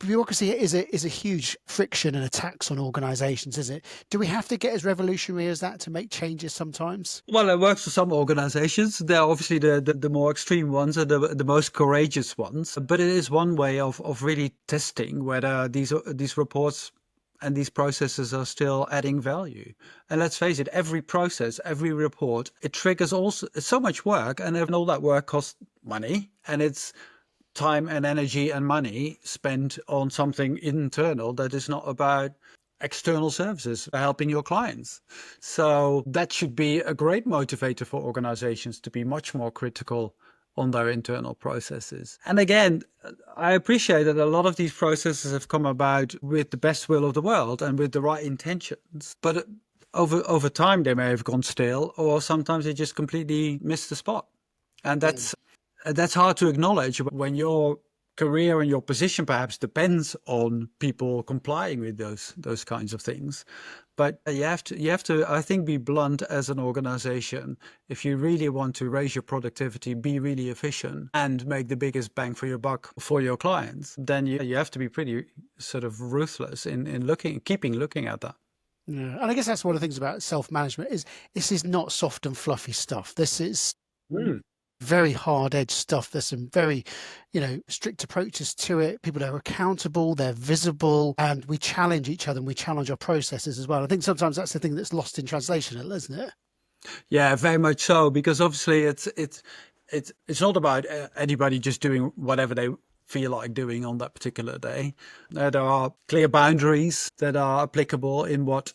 Bureaucracy is a huge friction and a tax on organisations, isn't it? Do we have to get as revolutionary as that to make changes sometimes? Well, it works for some organisations. They're obviously the more extreme ones and the most courageous ones. But it is one way of really testing whether these reports and these processes are still adding value. And let's face it, every process, every report, it triggers also so much work, and all that work costs money, and it's time and energy and money spent on something internal that is not about external services helping your clients. So that should be a great motivator for organizations to be much more critical on their internal processes. And again, I appreciate that a lot of these processes have come about with the best will of the world and with the right intentions, but over time they may have gone stale, or sometimes they just completely missed the spot. And that's hard to acknowledge when your career and your position perhaps depends on people complying with those kinds of things. But you have to, I think, be blunt as an organization. If you really want to raise your productivity, be really efficient, and make the biggest bang for your buck for your clients, then you have to be pretty sort of ruthless in keeping looking at that. Yeah, and I guess that's one of the things about self-management is this is not soft and fluffy stuff. This is very hard-edged stuff. There's some very, strict approaches to it. People are accountable, they're visible, and we challenge each other and we challenge our processes as well. I think sometimes that's the thing that's lost in translation, isn't it? Yeah, very much so, because obviously it's not about anybody just doing whatever they feel like doing on that particular day. There are clear boundaries that are applicable in what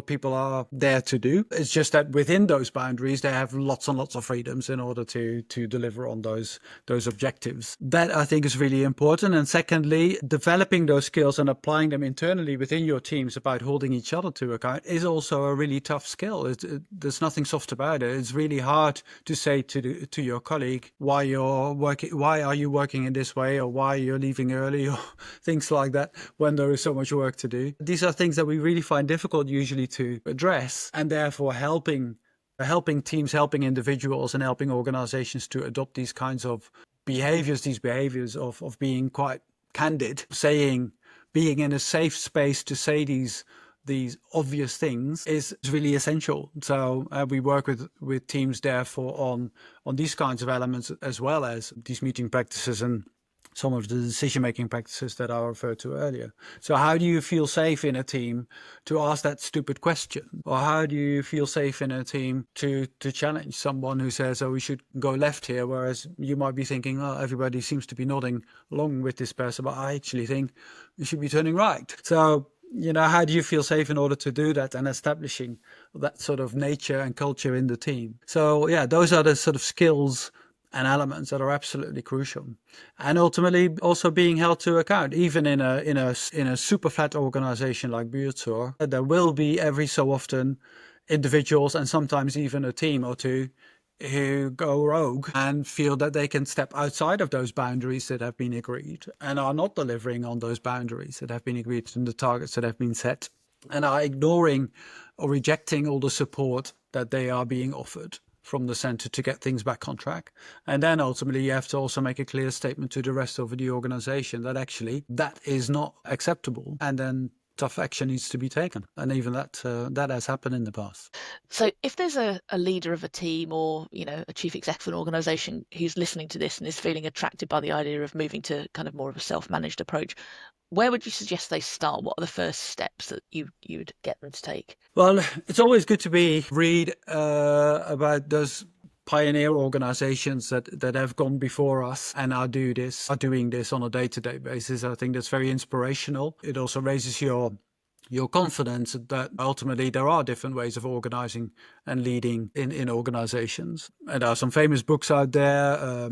people are there to do. It's just that within those boundaries, they have lots and lots of freedoms in order to deliver on those objectives. That I think is really important. And secondly, developing those skills and applying them internally within your teams about holding each other to account is also a really tough skill. There's nothing soft about it. It's really hard to say to your colleague why are you working in this way, or why you're leaving early, or things like that, when there is so much work to do. These are things that we really find difficult usually to address, and therefore helping teams, helping individuals, and helping organizations to adopt these kinds of behaviors of being quite candid, being in a safe space to say these obvious things is really essential. So we work with teams therefore on these kinds of elements, as well as these meeting practices and some of the decision-making practices that I referred to earlier. So how do you feel safe in a team to ask that stupid question? Or how do you feel safe in a team to challenge someone who says, oh, we should go left here, whereas you might be thinking, oh, everybody seems to be nodding along with this person, but I actually think we should be turning right. So, how do you feel safe in order to do that, and establishing that sort of nature and culture in the team? So, yeah, those are the sort of skills and elements that are absolutely crucial. And ultimately also being held to account. Even in a super flat organization like Buurtzorg, there will be every so often individuals and sometimes even a team or two who go rogue and feel that they can step outside of those boundaries that have been agreed and are not delivering on those boundaries that have been agreed and the targets that have been set, and are ignoring or rejecting all the support that they are being offered from the center to get things back on track. And then ultimately you have to also make a clear statement to the rest of the organization that actually that is not acceptable, and then tough action needs to be taken. And even that has happened in the past. So if there's a leader of a team or, a chief exec of an organization who's listening to this and is feeling attracted by the idea of moving to kind of more of a self-managed approach, where would you suggest they start? What are the first steps that you'd get them to take? Well, it's always good to read about those pioneer organizations that have gone before us and are doing this on a day-to-day basis. I think that's very inspirational. It also raises your confidence that ultimately there are different ways of organizing and leading in organizations. And there are some famous books out there.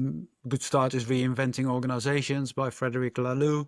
Good start is Reinventing Organizations by Frederic Laloux.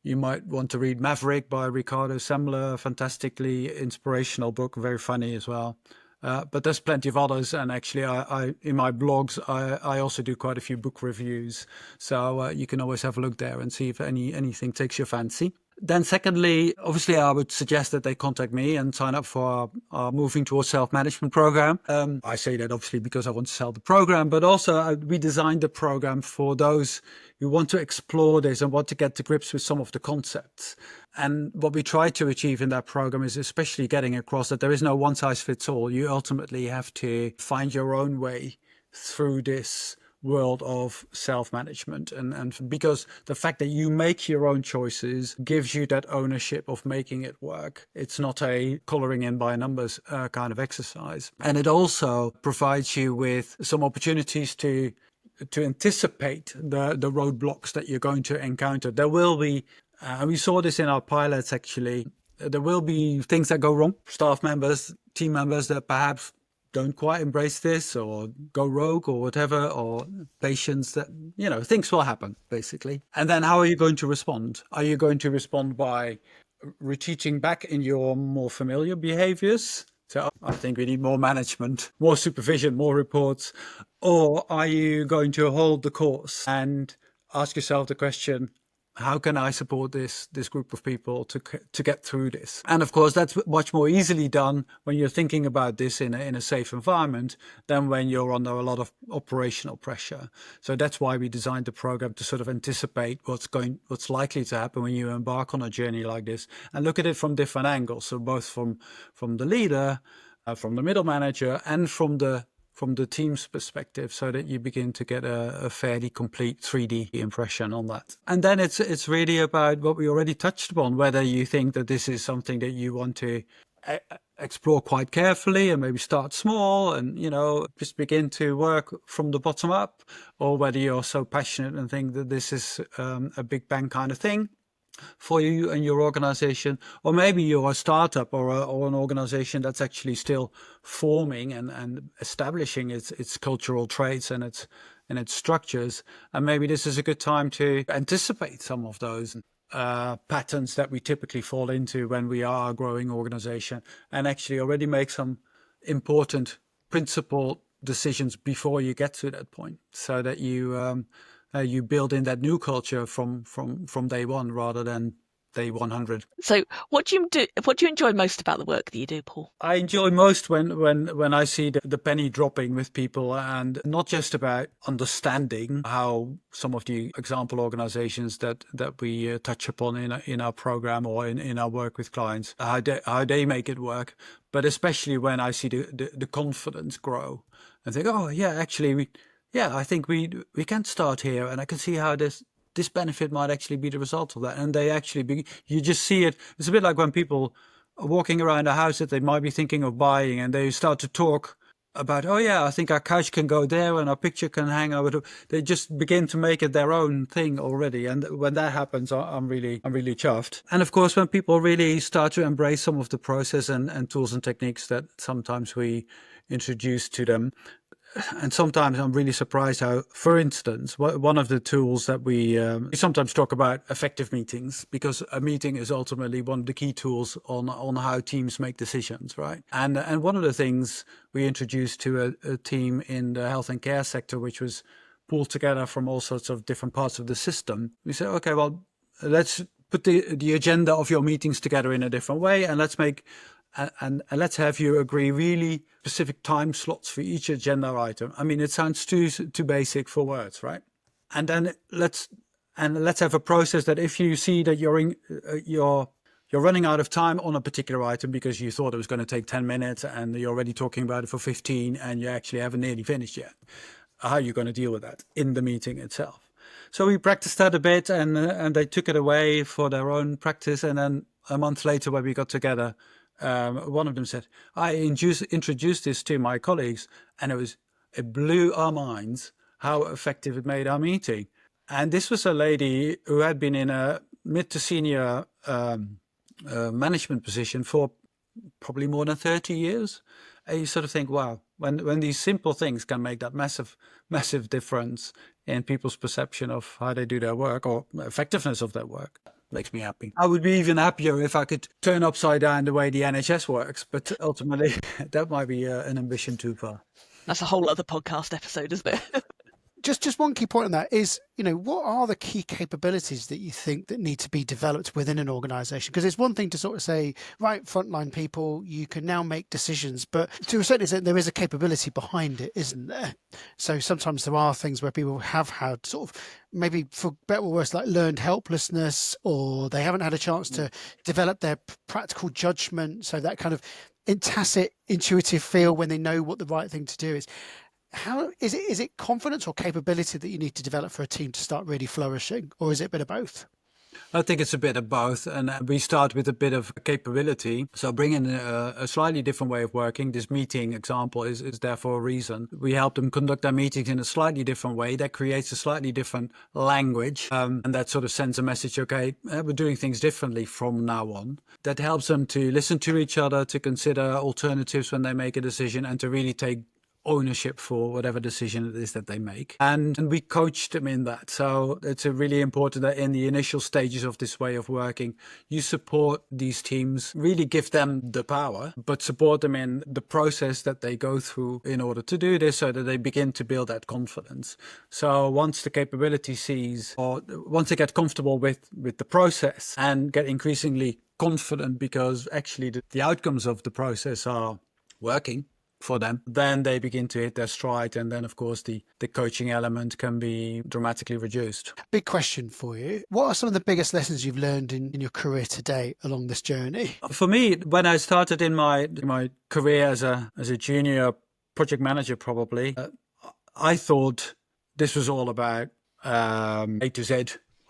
You might want to read Maverick by Ricardo Semler, fantastically inspirational book, very funny as well. But there's plenty of others, and actually I in my blogs I also do quite a few book reviews, so you can always have a look there and see if anything takes your fancy. Then secondly, obviously I would suggest that they contact me and sign up for our Moving Towards Self-Management program. I say that obviously because I want to sell the program, but also we designed the program for those who want to explore this and want to get to grips with some of the concepts. And what we try to achieve in that program is especially getting across that there is no one size fits all. You ultimately have to find your own way through this world of self-management, and because the fact that you make your own choices gives you that ownership of making it work. It's not a coloring in by numbers kind of exercise, and it also provides you with some opportunities to anticipate the roadblocks that you're going to encounter. There will be, and we saw this in our pilots actually, there will be things that go wrong. Staff members, team members that perhaps don't quite embrace this or go rogue or whatever, or patients that, things will happen basically. And then how are you going to respond? Are you going to respond by retreating back in your more familiar behaviors? So I think we need more management, more supervision, more reports. Or are you going to hold the course and ask yourself the question, how can I support this group of people to get through this? And of course, that's much more easily done when you're thinking about this in a safe environment than when you're under a lot of operational pressure. So that's why we designed the program to sort of anticipate what's likely to happen when you embark on a journey like this and look at it from different angles. So both from the leader, from the middle manager, and from the team's perspective, so that you begin to get a fairly complete 3D impression on that. And then it's really about what we already touched upon, whether you think that this is something that you want to explore quite carefully and maybe start small and, just begin to work from the bottom up, or whether you're so passionate and think that this is a big bang kind of thing for you and your organization, or maybe you're a startup or an organization that's actually still forming and establishing its cultural traits and its structures, and maybe this is a good time to anticipate some of those patterns that we typically fall into when we are a growing organization, and actually already make some important principled decisions before you get to that point, so that you build in that new culture from day one rather than day 100. So what do you do? What do you enjoy most about the work that you do, Paul? I enjoy most when I see the penny dropping with people, and not just about understanding how some of the example organizations that we touch upon in our program or in our work with clients, how they make it work, but especially when I see the confidence grow and think, oh yeah, actually I think we can start here, and I can see how this benefit might actually be the result of that. And they actually you just see it. It's a bit like when people are walking around a house that they might be thinking of buying, and they start to talk about, oh yeah, I think our couch can go there and our picture can hang over. They just begin to make it their own thing already. And when that happens, I'm really chuffed. And of course, when people really start to embrace some of the process and tools and techniques that sometimes we introduce to them, and sometimes I'm really surprised how, for instance, one of the tools that we sometimes talk about effective meetings, because a meeting is ultimately one of the key tools on how teams make decisions, right? And one of the things we introduced to a team in the health and care sector, which was pulled together from all sorts of different parts of the system, we said, okay, well, let's put the agenda of your meetings together in a different way, and let's make and let's have you agree really specific time slots for each agenda item. I mean, it sounds too basic for words, right? And then let's have a process that if you see that you're running out of time on a particular item because you thought it was going to take 10 minutes and you're already talking about it for 15 and you actually haven't nearly finished yet, how are you going to deal with that in the meeting itself? So we practiced that a bit, and they took it away for their own practice. And then a month later, when we got together, one of them said, I introduced this to my colleagues, and it blew our minds how effective it made our meeting. And this was a lady who had been in a mid to senior management position for probably more than 30 years. And you sort of think, wow, when these simple things can make that massive difference in people's perception of how they do their work or effectiveness of their work, makes me happy. I would be even happier if I could turn upside down the way the NHS works, but ultimately that might be an ambition too far. That's a whole other podcast episode, isn't it? Just one key point on that is, what are the key capabilities that you think that need to be developed within an organization? Because it's one thing to sort of say, right, frontline people, you can now make decisions, but to a certain extent, there is a capability behind it, isn't there? So sometimes there are things where people have had sort of, maybe for better or worse, like learned helplessness, or they haven't had a chance to develop their practical judgment. So that kind of tacit, intuitive feel when they know what the right thing to do is. How is it confidence or capability that you need to develop for a team to start really flourishing, or is it a bit of both? I think it's a bit of both, and we start with a bit of capability. So bring in a slightly different way of working. This meeting example is there for a reason. We help them conduct their meetings in a slightly different way. That creates a slightly different language, and that sort of sends a message, okay, we're doing things differently from now on. That helps them to listen to each other, to consider alternatives when they make a decision, and to really take ownership for whatever decision it is that they make. And we coach them in that. So it's really important that in the initial stages of this way of working, you support these teams, really give them the power, but support them in the process that they go through in order to do this so that they begin to build that confidence. So once the capability sees, or once they get comfortable with the process and get increasingly confident because actually the outcomes of the process are working for them, then they begin to hit their stride, and then of course the coaching element can be dramatically reduced. Big question for you. What are some of the biggest lessons you've learned in your career today along this journey? For me, when I started in my career as a junior project manager, probably, I thought this was all about A to Z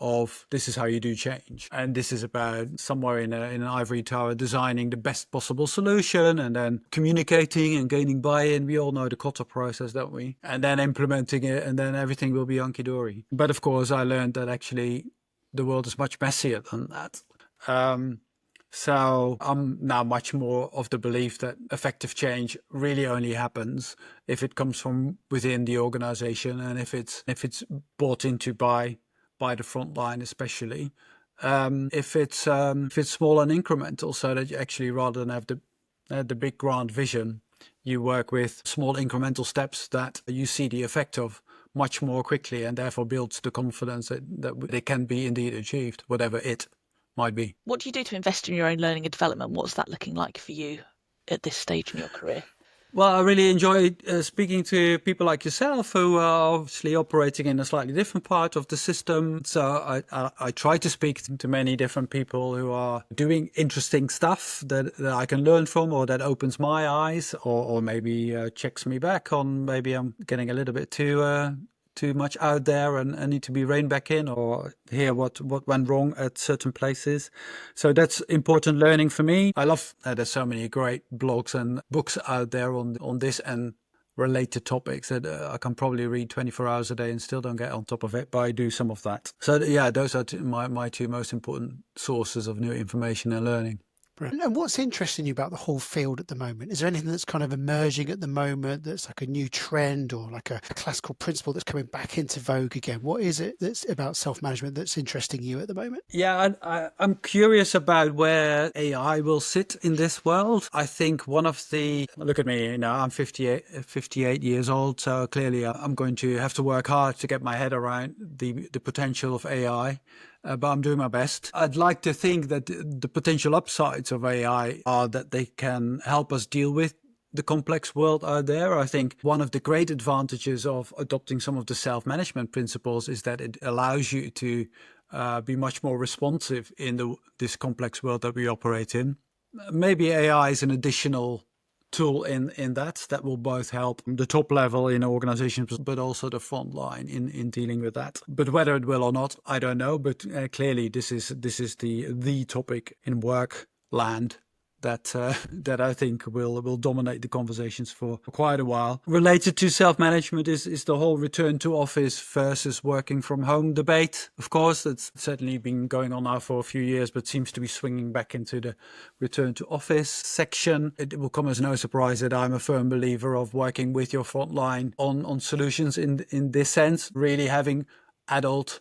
of this is how you do change. And this is about somewhere in an ivory tower designing the best possible solution and then communicating and gaining buy-in. We all know the Kotter process, don't we? And then implementing it, and then everything will be hunky-dory. But of course, I learned that actually the world is much messier than that. So I'm now much more of the belief that effective change really only happens if it comes from within the organization, and if it's bought into by the front line, especially if it's small and incremental, so that you actually, rather than have the big grand vision, you work with small incremental steps that you see the effect of much more quickly, and therefore builds the confidence that they can be indeed achieved, whatever it might be. What do you do to invest in your own learning and development? What's that looking like for you at this stage in your career? Well, I really enjoy speaking to people like yourself who are obviously operating in a slightly different part of the system. So I try to speak to many different people who are doing interesting stuff that I can learn from, or that opens my eyes, or maybe checks me back on maybe I'm getting a little bit too much out there and need to be reined back in, or hear what went wrong at certain places. So that's important learning for me. I love that there's so many great blogs and books out there on this and related topics that I can probably read 24 hours a day and still don't get on top of it, but I do some of that. So yeah, those are my two most important sources of new information and learning. Brilliant. And what's interesting you about the whole field at the moment? Is there anything that's kind of emerging at the moment that's like a new trend or like a classical principle that's coming back into vogue again? What is it that's about self-management that's interesting you at the moment? Yeah, I'm curious about where AI will sit in this world. I think one of the, look at me, I'm 58 years old, so clearly I'm going to have to work hard to get my head around the potential of AI. But I'm doing my best. I'd like to think that the potential upsides of AI are that they can help us deal with the complex world out there. I think one of the great advantages of adopting some of the self-management principles is that it allows you to be much more responsive in this complex world that we operate in. Maybe AI is an additional tool in that will both help the top level in organizations, but also the front line in dealing with that. But whether it will or not, I don't know. But clearly, this is the topic in work land that I think will dominate the conversations for quite a while. Related to self-management is the whole return to office versus working from home debate. Of course, that's certainly been going on now for a few years, but seems to be swinging back into the return to office section. It will come as no surprise that I'm a firm believer of working with your frontline on solutions in this sense, really having adult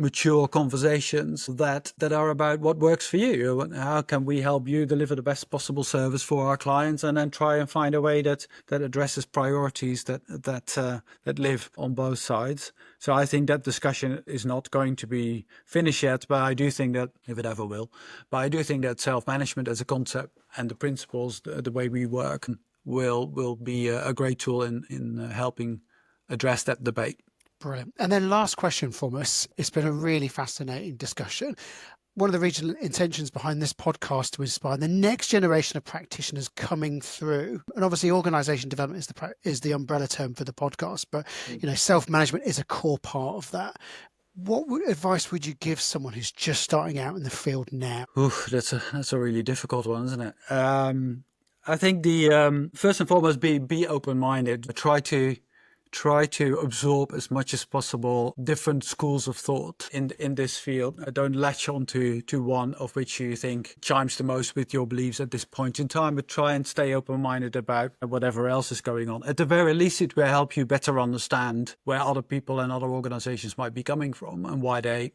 mature conversations that are about what works for you. How can we help you deliver the best possible service for our clients, and then try and find a way that addresses priorities that live on both sides. So I think that discussion is not going to be finished yet, but I do think that, if it ever will, but I do think that self-management as a concept and the principles, the way we work, will be a great tool in helping address that debate. Brilliant. And then last question from us. It's been a really fascinating discussion. One of the regional intentions behind this podcast was by the next generation of practitioners coming through. And obviously organization development is the umbrella term for the podcast, but self-management is a core part of that. What advice would you give someone who's just starting out in the field now? That's a really difficult one, isn't it? I think the first and foremost, be open-minded. Try to absorb as much as possible different schools of thought in this field. Don't latch on to one of which you think chimes the most with your beliefs at this point in time, but try and stay open-minded about whatever else is going on. At the very least, it will help you better understand where other people and other organizations might be coming from and why they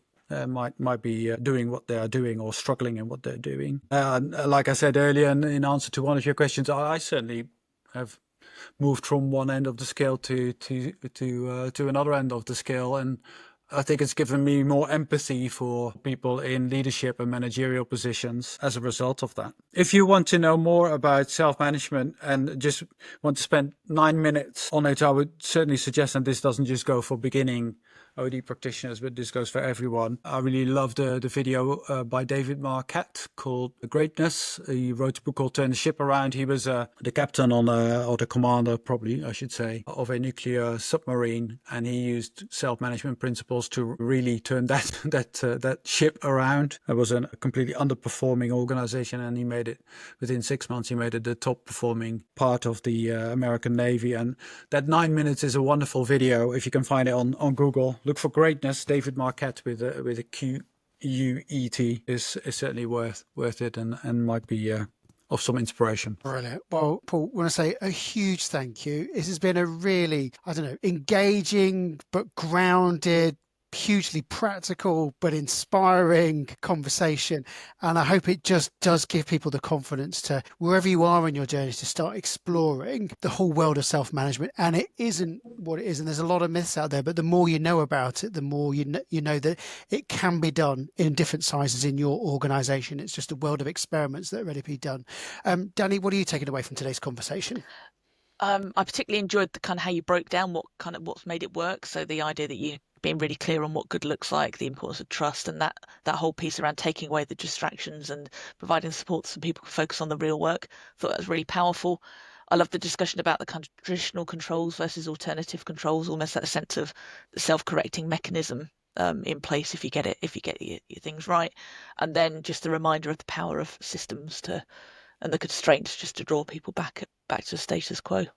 might be doing what they are doing or struggling in what they're doing. Like I said earlier, in answer to one of your questions, I certainly have moved from one end of the scale to another end of the scale, and I think it's given me more empathy for people in leadership and managerial positions as a result of that. If you want to know more about self-management and just want to spend 9 minutes on it, I would certainly suggest, and this doesn't just go for beginning OD practitioners, but this goes for everyone. I really loved the video by David Marquette called Greatness. He wrote a book called Turn the Ship Around. He was the captain or the commander, probably I should say, of a nuclear submarine, and he used self-management principles to really turn that ship around. It was a completely underperforming organization, and he made it within 6 months. He made it the top performing part of the American Navy, and that 9 minutes is a wonderful video. If you can find it on Google, look for Greatness, David Marquette with a Q-U-E-T is certainly worth it and might be of some inspiration. Brilliant. Well, Paul, I want to say a huge thank you. This has been a really, engaging but grounded, hugely practical but inspiring conversation, and I hope it just does give people the confidence to, wherever you are in your journey, to start exploring the whole world of self-management. And it isn't what it is, and there's a lot of myths out there, but the more you know about it, the more you know that it can be done in different sizes in your organization. It's just a world of experiments that are ready to be done. Danny, what are you taking away from today's conversation? I particularly enjoyed the kind of how you broke down what's made it work. So the idea that you being really clear on what good looks like, the importance of trust, and that whole piece around taking away the distractions and providing support so people can focus on the real work. I thought that was really powerful. I love the discussion about the kind of traditional controls versus alternative controls, almost that sense of the self-correcting mechanism in place if you get your things right. And then just the reminder of the power of systems and the constraints just to draw people back to the status quo.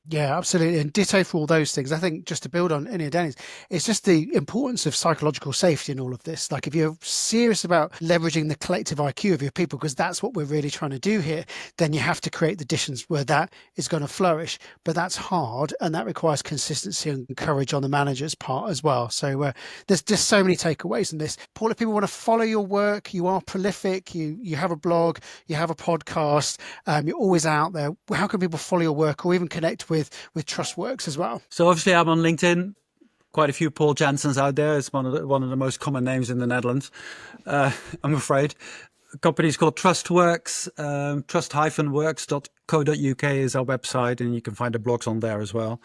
Yeah, absolutely. And ditto for all those things. I think just to build on any of Danny's, it's just the importance of psychological safety in all of this. Like if you're serious about leveraging the collective IQ of your people, because that's what we're really trying to do here, then you have to create the conditions where that is going to flourish. But that's hard, and that requires consistency and courage on the manager's part as well. So there's just so many takeaways in this. Paul, if people want to follow your work, you are prolific, you have a blog, you have a podcast, you're always out there. How can people follow your work or even connect with TrustWorks as well? So obviously I'm on LinkedIn. Quite a few Paul Jansens out there. It's one of the most common names in the Netherlands, I'm afraid. The company is called TrustWorks. Trust-works.co.uk is our website, and you can find the blogs on there as well.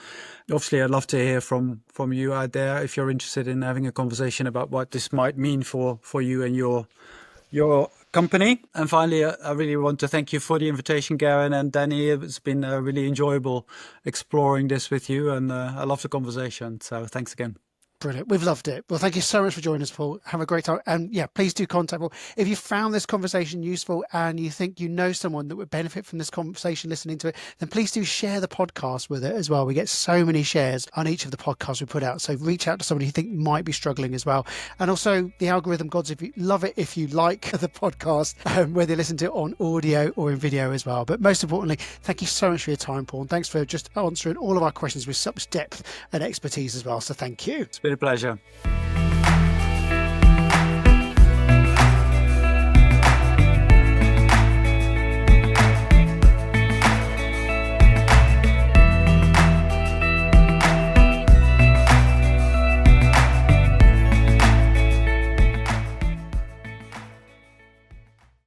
Obviously, I'd love to hear from you out there if you're interested in having a conversation about what this might mean for you and your company. And finally, I really want to thank you for the invitation, Garen and Danny. It's been really enjoyable exploring this with you, and I love the conversation. So thanks again. Brilliant. We've loved it. Well, thank you so much for joining us, Paul. Have a great time. And yeah, please do contact Paul. If you found this conversation useful and you think you know someone that would benefit from this conversation listening to it, then please do share the podcast with it as well. We get so many shares on each of the podcasts we put out. So reach out to somebody you think might be struggling as well. And also the algorithm gods, if you love it, if you like the podcast, whether you listen to it on audio or in video as well. But most importantly, thank you so much for your time, Paul. And thanks for just answering all of our questions with such depth and expertise as well. So thank you. It's been a pleasure.